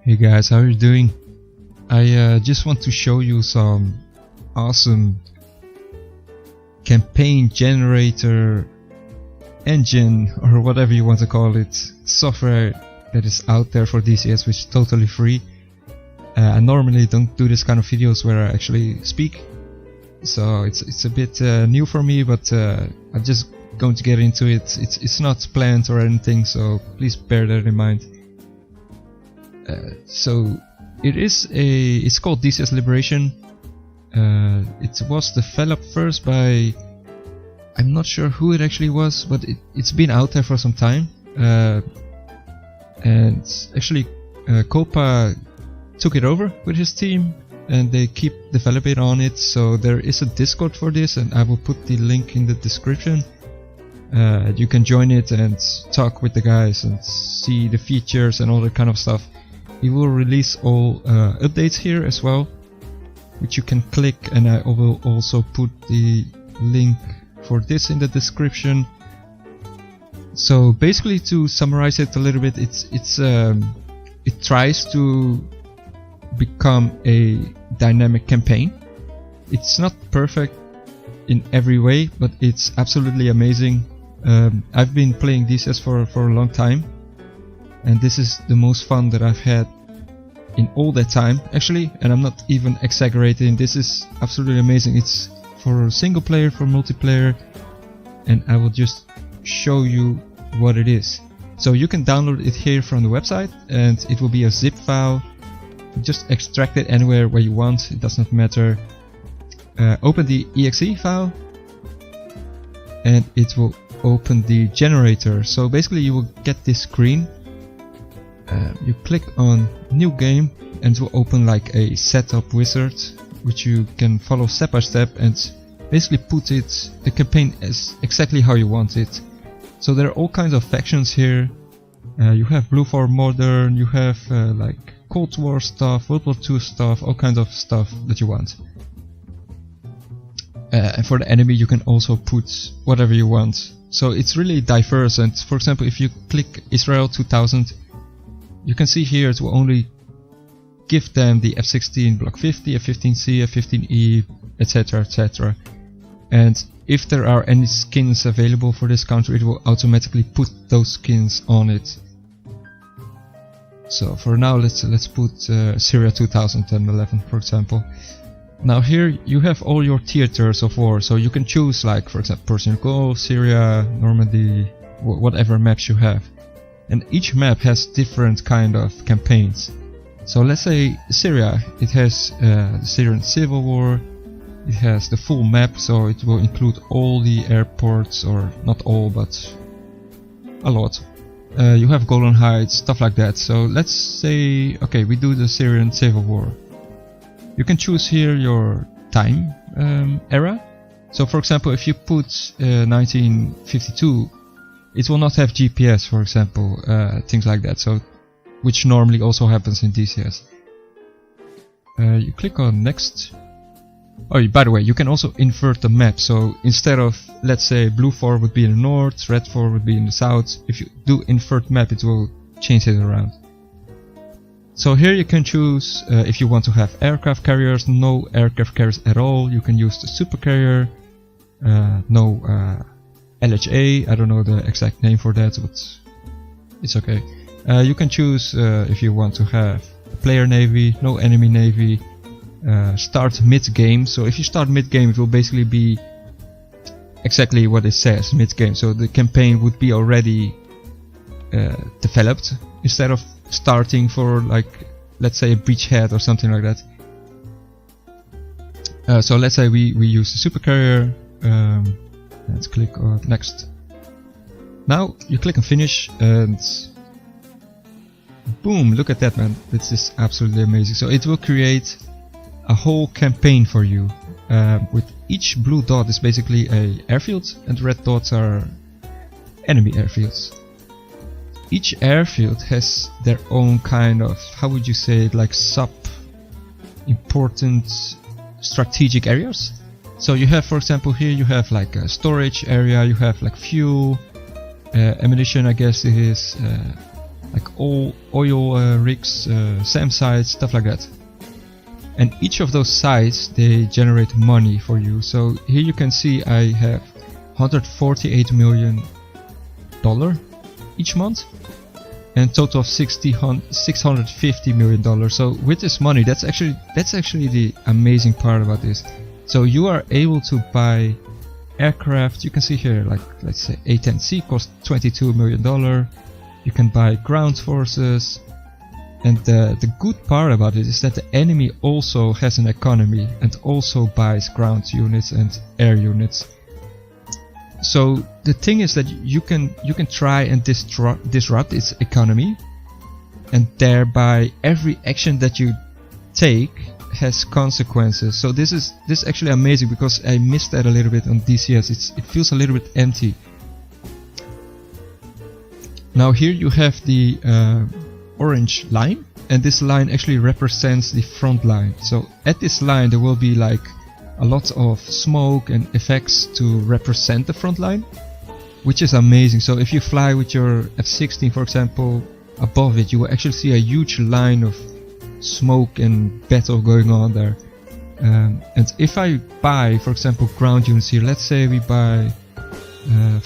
Hey guys, how are you doing? I just want to show you some awesome campaign generator engine, or whatever you want to call it, software that is out there for DCS, which is totally free. I normally don't do this kind of videos where I actually speak, so it's a bit new for me, but I'm just going to get into it. It's not planned or anything, so please bear that in mind. So it's called DCS Liberation. It was developed first by, I'm not sure who it actually was, but it's been out there for some time. And actually Copa took it over with his team, and they keep developing on it. So there is a Discord for this, and I will put the link in the description. You can join it and talk with the guys and see the features and all that kind of stuff. He will release all updates here as well, which you can click, and I will also put the link for this in the description. So basically, to summarize it a little bit, it tries to become a dynamic campaign. It's not perfect in every way, but it's absolutely amazing. I've been playing DCS for a long time, and this is the most fun that I've had in all that time, actually, and I'm not even exaggerating. This is absolutely amazing. It's for single player, for multiplayer, and I will just show you what it is. So you can download it here from the website, and it will be a zip file. Just extract it anywhere where you want, it does not matter. Open the exe file, and it will open the generator. So basically you will get this screen. You click on new game, and it will open like a setup wizard, which you can follow step by step and basically put the campaign as exactly how you want it. So there are all kinds of factions here. You have Blue for Modern, you have like Cold War stuff, World War II stuff, all kinds of stuff that you want. And for the enemy you can also put whatever you want. So it's really diverse, and for example, if you click Israel 2000, you can see here it will only give them the F16 Block 50, F15C, F15E, etc, etc. And if there are any skins available for this country, it will automatically put those skins on it. So for now, let's put Syria 2011, for example. Now here you have all your theaters of war, so you can choose, like for example Persian Gulf, Syria, Normandy, whatever maps you have. And each map has different kind of campaigns. So let's say Syria, it has the Syrian Civil War. It has the full map, so it will include all the airports, or not all, but a lot. You have Golan Heights, stuff like that. So let's say, okay, we do the Syrian Civil War. You can choose here your time era. So for example, if you put 1952, it will not have GPS, for example, things like that. So, which normally also happens in DCS. You click on next. Oh, by the way, you can also invert the map. So instead of, let's say, blue 4 would be in the north, red 4 would be in the south. If you do invert map, it will change it around. So here you can choose if you want to have aircraft carriers, no aircraft carriers at all. You can use the super carrier, no LHA, I don't know the exact name for that, but it's okay. You can choose if you want to have a player navy, no enemy navy, start mid-game. So if you start mid-game, it will basically be exactly what it says, mid-game. So the campaign would be already developed, instead of starting for, like, let's say a beachhead or something like that. So let's say we use the super carrier. Let's click on next. Now you click on finish, and boom, look at that, man. This is absolutely amazing. So it will create a whole campaign for you. With each blue dot is basically a airfield, and red dots are enemy airfields. Each airfield has their own kind of, how would you say it, like sub-important strategic areas. So you have, for example, here you have like a storage area, you have like fuel, ammunition, I guess it is, like all oil rigs, SAM sites, stuff like that. And each of those sites, they generate money for you. So here you can see I have $148 million each month, and total of $650 million. So with this money, that's actually the amazing part about this. So you are able to buy aircraft. You can see here, like let's say A-10C costs $22 million. You can buy ground forces, and the good part about it is that the enemy also has an economy and also buys ground units and air units. So the thing is that you can try and disrupt its economy, and thereby every action that you take has consequences. So this is actually amazing, because I missed that a little bit on DCS. It feels a little bit empty. Now here you have the orange line, and this line actually represents the front line. So at this line there will be like a lot of smoke and effects to represent the front line, which is amazing. So if you fly with your F16, for example, above it, you will actually see a huge line of smoke and battle going on there. And if I buy, for example, ground units here, let's say we buy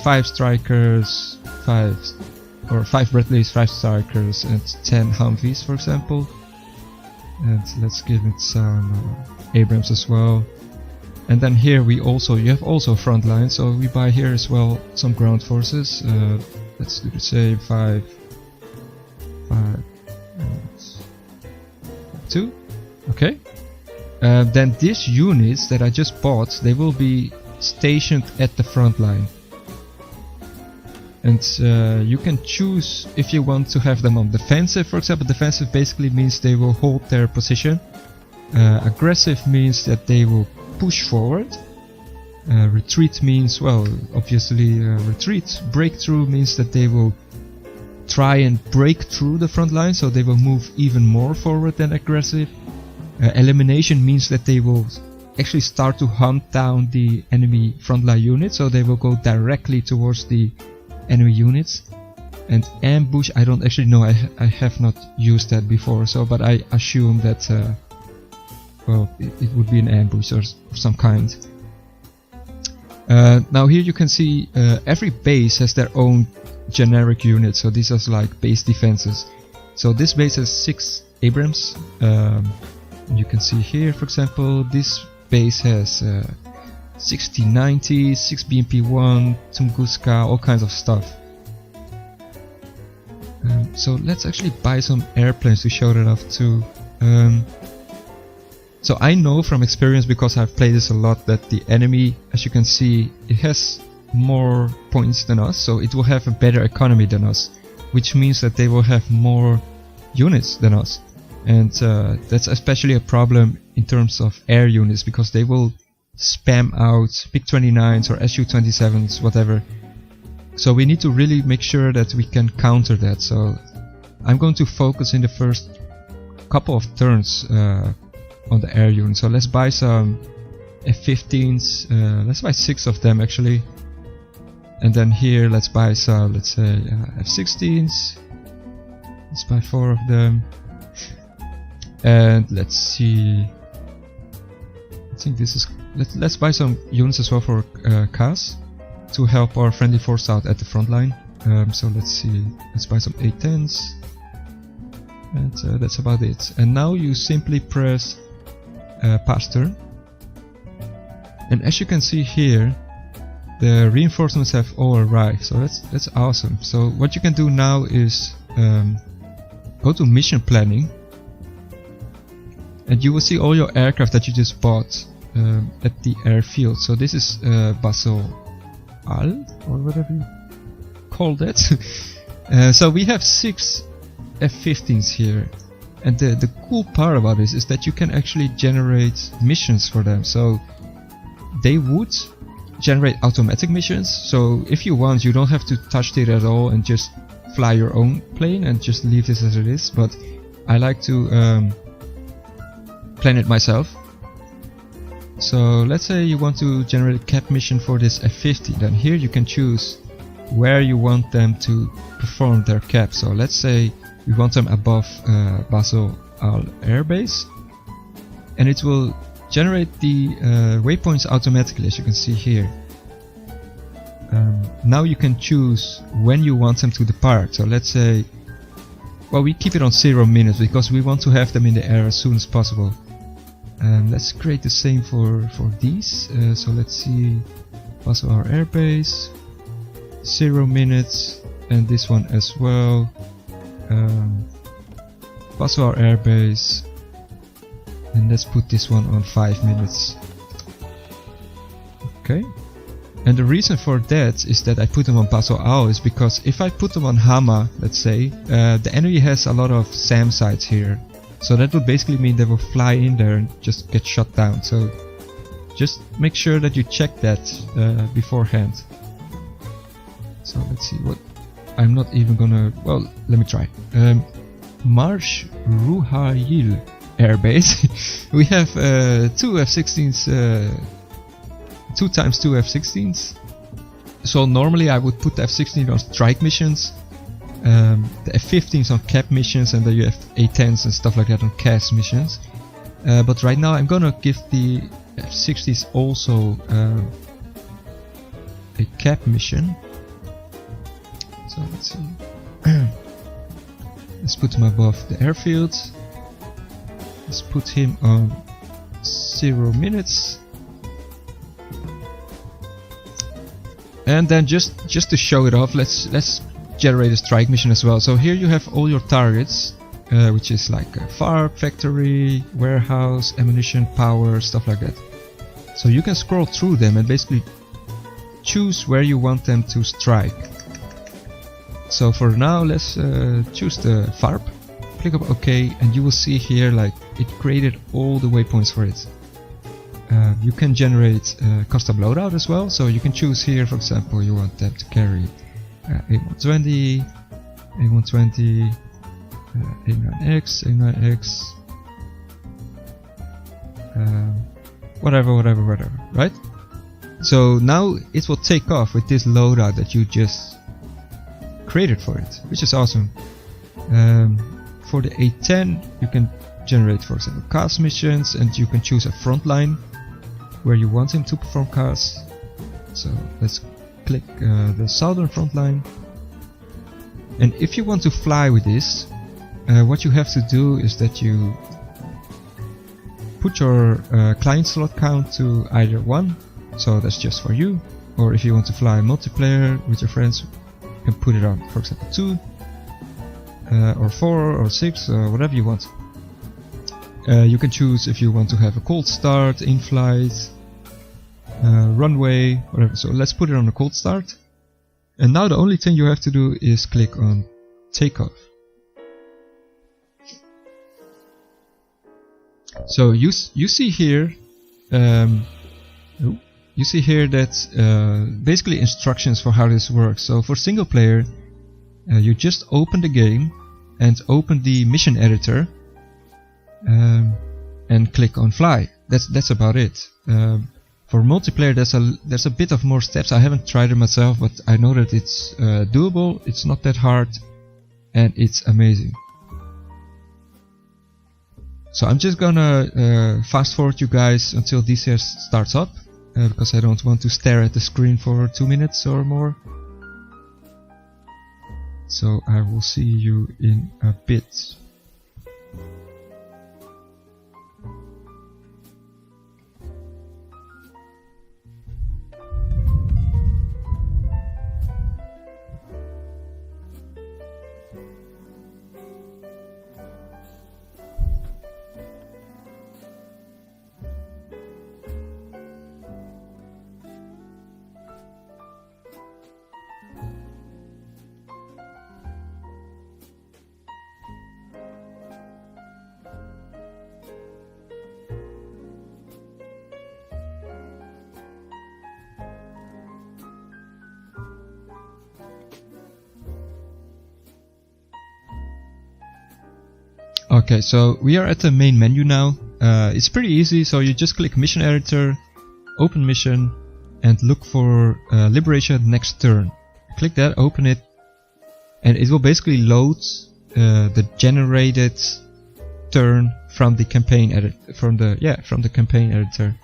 5 strikers, 5 Bradleys, 5 strikers, and 10 Humvees, for example. And let's give it some Abrams as well. And then here you have also front line, so we buy here as well some ground forces. Let's do the same, 5, 2. Okay. Then these units that I just bought, they will be stationed at the front line. And you can choose if you want to have them on defensive, for example. Defensive basically means they will hold their position. Aggressive means that they will push forward. Retreat means, well, obviously retreat. Breakthrough means that they will try and break through the front line, so they will move even more forward than aggressive. Elimination means that they will actually start to hunt down the enemy frontline units, so they will go directly towards the enemy units. And ambush, I don't actually know, I have not used that before, so but I assume that well, it would be an ambush or some kind. Now here you can see every base has their own generic unit, so these are like base defenses. So this base has 6 Abrams. You can see here, for example, this base has 60-90, 6 BMP-1, Tunguska, all kinds of stuff. So let's actually buy some airplanes to show that off too. So I know from experience, because I've played this a lot, that the enemy, as you can see, it has more points than us, so it will have a better economy than us, which means that they will have more units than us. And that's especially a problem in terms of air units, because they will spam out MiG-29s or Su-27s, whatever. So we need to really make sure that we can counter that. So I'm going to focus in the first couple of turns on the air unit. So let's buy some F-15s, let's buy 6 of them actually. And then here let's buy some, let's say F-16s. Let's buy 4 of them. And let's see, I think this is, let's buy some units as well for CAS to help our friendly force out at the front line. So let's see, let's buy some A-10s. And that's about it. And now you simply press pass turn. And as you can see here, the reinforcements have all arrived, so that's awesome. So what you can do now is go to mission planning, and you will see all your aircraft that you just bought at the airfield. So this is Basel Al, or whatever you call that. So we have 6 F-15s here, and the cool part about this is that you can actually generate missions for them. So they would generate automatic missions, so if you want, you don't have to touch it at all and just fly your own plane and just leave this as it is. But I like to plan it myself. So let's say you want to generate a cap mission for this F-50, then here you can choose where you want them to perform their cap. So let's say we want them above Basel Al Air Base, and it will generate the waypoints automatically, as you can see here. Now you can choose when you want them to depart. So let's say, well, we keep it on 0 minutes because we want to have them in the air as soon as possible. Let's create the same for these. So let's see, Basel Al Air Base, 0 minutes, and this one as well. Basel Al Air Base, and let's put this one on 5 minutes. Okay. And the reason for that is that I put them on Basel Al is because if I put them on Hama, let's say, the enemy has a lot of SAM sites here. So that will basically mean they will fly in there and just get shot down. So just make sure that you check that beforehand. So let's see what... I'm not even gonna... Well, let me try. Marsh Ruhail Air Base. We have 2 F16s... 2 times 2 F16s. So normally I would put the F16 on strike missions, the F15s on cap missions, and then you have A10s and stuff like that on CAS missions. But right now I'm gonna give the F60s also a cap mission. So let's see. Let's put him above the airfield. Let's put him on 0 minutes. And then just to show it off, let's generate a strike mission as well. So here you have all your targets, which is like a farm, factory, warehouse, ammunition, power, stuff like that. So you can scroll through them and basically choose where you want them to strike. So for now, let's choose the FARP, click on OK, and you will see here like it created all the waypoints for it. You can generate custom loadout as well, so you can choose here, for example, you want them to carry A120, A120, A9X, A9X, whatever, right? So now it will take off with this loadout that you just created for it, which is awesome. For the A10, you can generate, for example, CAS missions, and you can choose a front line where you want him to perform CAS. So let's click the southern front line. And if you want to fly with this, what you have to do is that you put your client slot count to either 1, so that's just for you, or if you want to fly multiplayer with your friends, you can put it on, for example, 2, or 4, or 6, or whatever you want. You can choose if you want to have a cold start, in-flight, runway, whatever. So let's put it on a cold start. And now the only thing you have to do is click on takeoff. So you see here, you see here that basically instructions for how this works. So for single player, you just open the game and open the mission editor. And click on fly. That's about it. For multiplayer, there's a bit of more steps. I haven't tried it myself, but I know that it's doable. It's not that hard, and it's amazing. So I'm just gonna fast forward you guys until DCS starts up, because I don't want to stare at the screen for 2 minutes or more. So I will see you in a bit. Okay, so we are at the main menu now. It's pretty easy, so you just click mission editor, open mission, and look for Liberation next turn. click that, open it, and it will basically load the generated turn from the campaign from the campaign editor,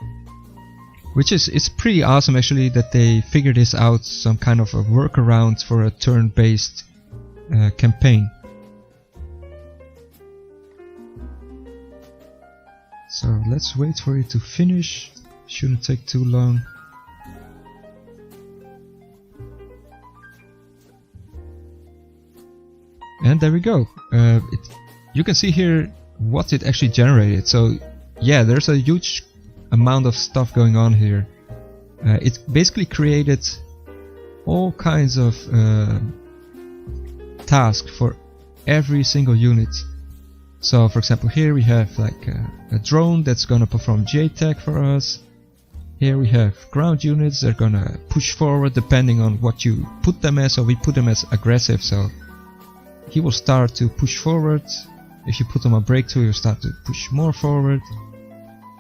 which is it's pretty awesome actually that they figured this out, some kind of a workaround for a turn-based campaign. So let's wait for it to finish. Shouldn't take too long. And there we go. You can see here what it actually generated. So yeah, there's a huge amount of stuff going on here. It basically created all kinds of tasks for every single unit. So for example, here we have like a drone that's gonna perform JTAG for us. Here we have ground units that are gonna push forward depending on what you put them as. So we put them as aggressive, so he will start to push forward. If you put him on breakthrough, he'll start to push more forward.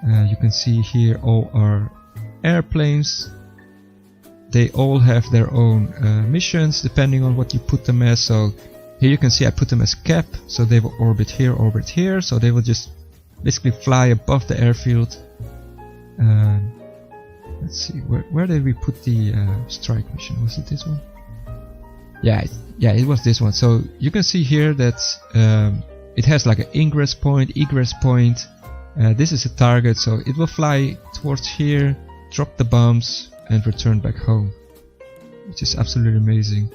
You can see here all our airplanes. They all have their own missions depending on what you put them as. So here you can see I put them as cap, so they will orbit here, so they will just basically fly above the airfield. Let's see, where did we put the strike mission? Was it this one? Yeah, it was this one. So you can see here that it has like an ingress point, egress point. This is a target, so it will fly towards here, drop the bombs, and return back home, which is absolutely amazing.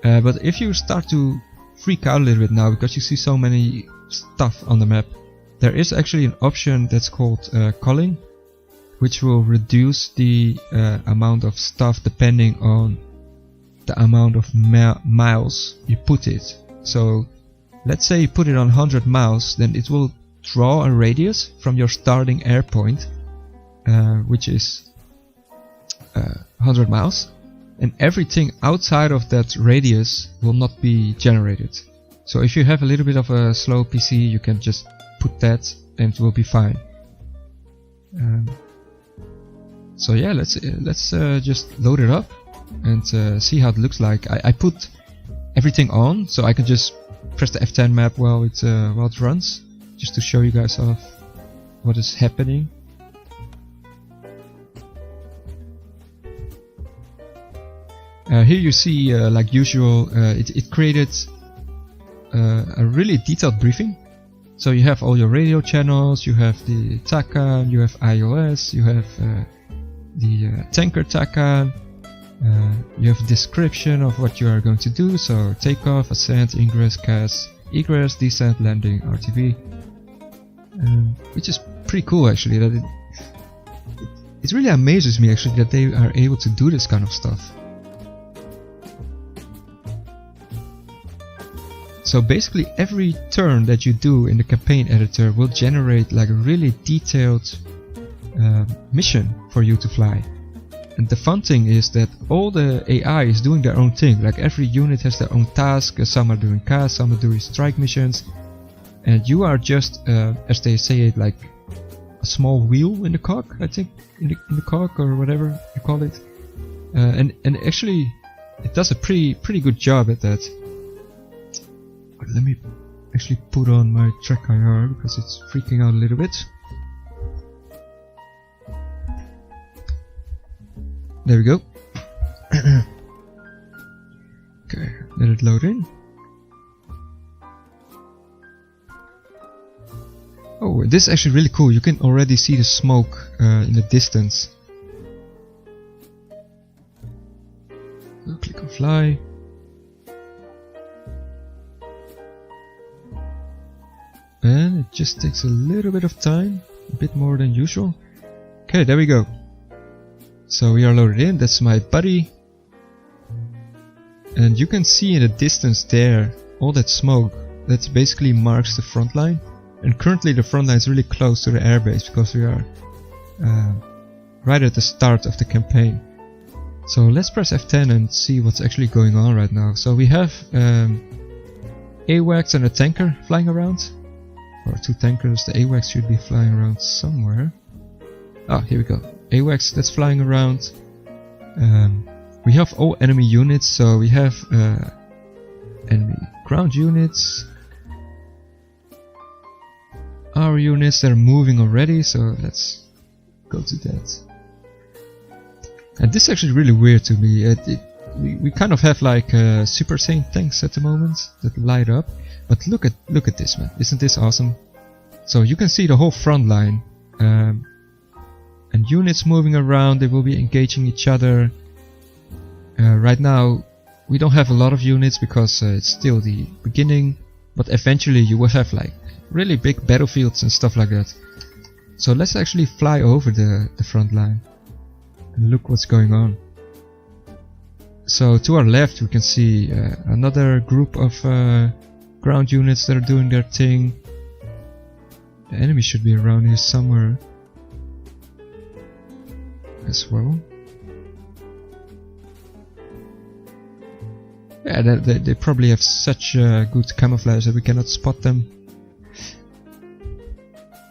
But if you start to freak out a little bit now because you see so many stuff on the map, there is actually an option that's called culling, which will reduce the amount of stuff depending on the amount of miles you put it. So let's say you put it on 100 miles, then it will draw a radius from your starting air point, which is 100 miles, and everything outside of that radius will not be generated. So if you have a little bit of a slow PC, you can just put that and it will be fine. So yeah, let's just load it up and see how it looks like. I put everything on, so I can just press the F10 map while it runs, just to show you guys off what is happening. Here you see, like usual, it created a really detailed briefing. So you have all your radio channels, you have the TACAN, you have iOS, you have the tanker TACAN, you have a description of what you are going to do, so takeoff, ascent, ingress, CAS, egress, descent, landing, RTV, which is pretty cool actually. That it really amazes me actually that they are able to do this kind of stuff. So basically every turn that you do in the campaign editor will generate like a really detailed mission for you to fly. And the fun thing is that all the AI is doing their own thing. Like every unit has their own task. Some are doing CAS, some are doing strike missions, and you are just, as they say it, like a small wheel in the cog. I think in the cog or whatever you call it. And actually, it does a pretty good job at that. Let me actually put on my track IR because it's freaking out a little bit. There we go. Okay, let it load in. Oh, this is actually really cool. You can already see the smoke in the distance. I'll click on fly. And it just takes a little bit of time, a bit more than usual. Okay, there we go. So we are loaded in, that's my buddy. And you can see in the distance there, all that smoke, that basically marks the front line. And currently the front line is really close to the airbase because we are right at the start of the campaign. So let's press F10 and see what's actually going on right now. So we have AWACS and a tanker flying around. Or two tankers. The AWACS should be flying around somewhere. Ah, here we go. AWACS that's flying around. we have all enemy units, so we have enemy ground units, our units that are moving already, so let's go to that. And this is actually really weird to me. We kind of have like Super Saiyan tanks at the moment that light up, but look at this, man! Isn't this awesome? So you can see the whole front line, and units moving around. They will be engaging each other. Right now we don't have a lot of units because it's still the beginning, but eventually you will have like really big battlefields and stuff like that. So let's actually fly over the front line and look what's going on. So to our left we can see another group of ground units that are doing their thing. The enemy should be around here somewhere as well. Yeah, they probably have such good camouflage that we cannot spot them.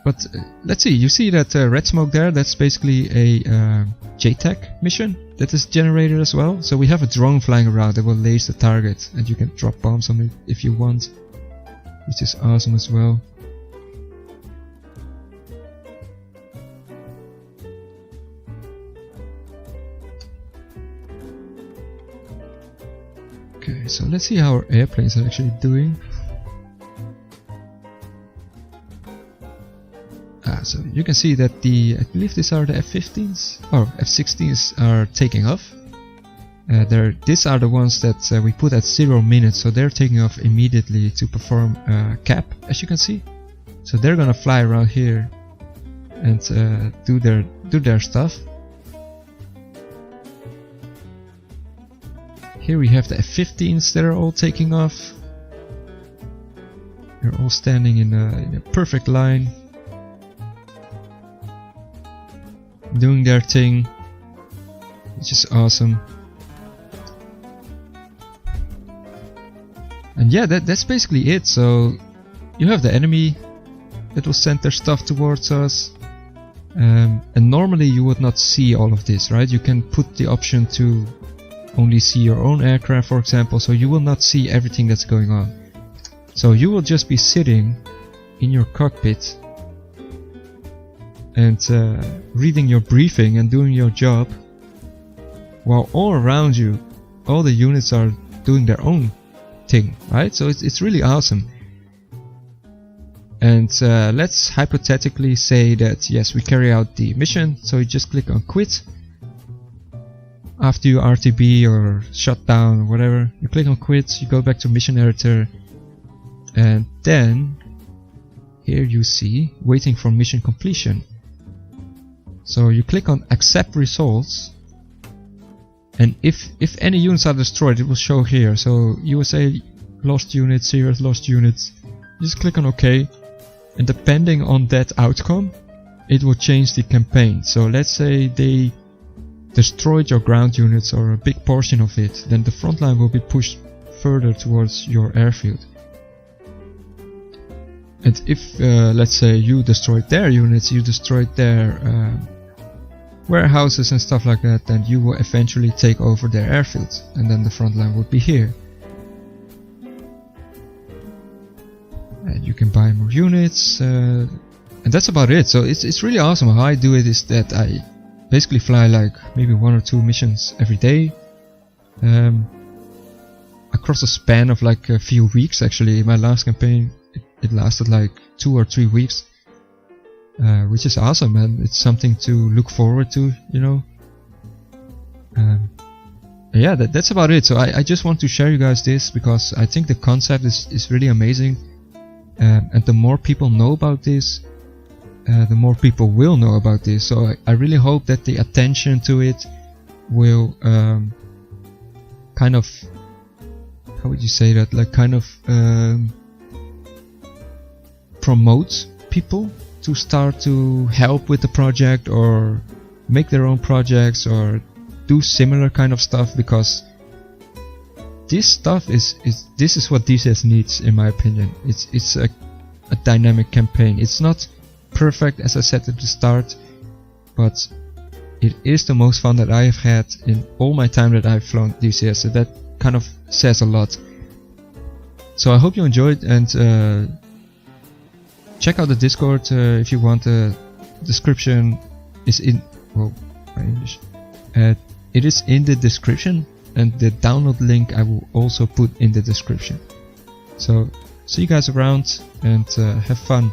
But let's see, you see that red smoke there? That's basically a JTAC mission that is generated as well. So we have a drone flying around that will lace the target, and you can drop bombs on it if you want, which is awesome as well. Okay, so let's see how our airplanes are actually doing. So you can see that I believe these are the F15s or F16s are taking off. These are the ones that we put at 0 minutes, so they're taking off immediately to perform cap, as you can see. So they're gonna fly around here and do their stuff. Here we have the F15s that are all taking off. They're all standing in a perfect line, doing their thing, which is awesome. And yeah, that's basically it. So you have the enemy that will send their stuff towards us, and normally you would not see all of this, right? You can put the option to only see your own aircraft, for example, so you will not see everything that's going on. So you will just be sitting in your cockpit and reading your briefing and doing your job, while all around you all the units are doing their own thing, right? So it's really awesome. And let's hypothetically say that yes, we carry out the mission, so you just click on quit. After you RTB or shut down or whatever, you click on quit, you go back to mission editor, and then here you see waiting for mission completion. So you click on accept results, and if any units are destroyed, it will show here. So you will say lost units, serious lost units. Just click on OK, and depending on that outcome, it will change the campaign. So let's say they destroyed your ground units or a big portion of it, then the front line will be pushed further towards your airfield. And if let's say you destroyed their units, you destroyed their warehouses and stuff like that, then you will eventually take over their airfields, and then the front line would be here. And you can buy more units, and that's about it. So it's really awesome. How I do it is that I basically fly like maybe 1 or 2 missions every day, across a span of like a few weeks. Actually, in my last campaign it lasted like 2 or 3 weeks, which is awesome, and it's something to look forward to, you know. Yeah, that's about it. So I just want to share you guys this because I think the concept is really amazing, and the more people know about this, the more people will know about this. So I really hope that the attention to it will kind of, how would you say that, like kind of promote people to start to help with the project or make their own projects or do similar kind of stuff, because this stuff is what DCS needs, in my opinion. It's a dynamic campaign. It's not perfect, as I said at the start, but it is the most fun that I have had in all my time that I've flown DCS, so that kind of says a lot. So I hope you enjoyed, and check out the Discord if you want. The description is in, well, my English. It is in the description, and the download link I will also put in the description. So see you guys around, and have fun.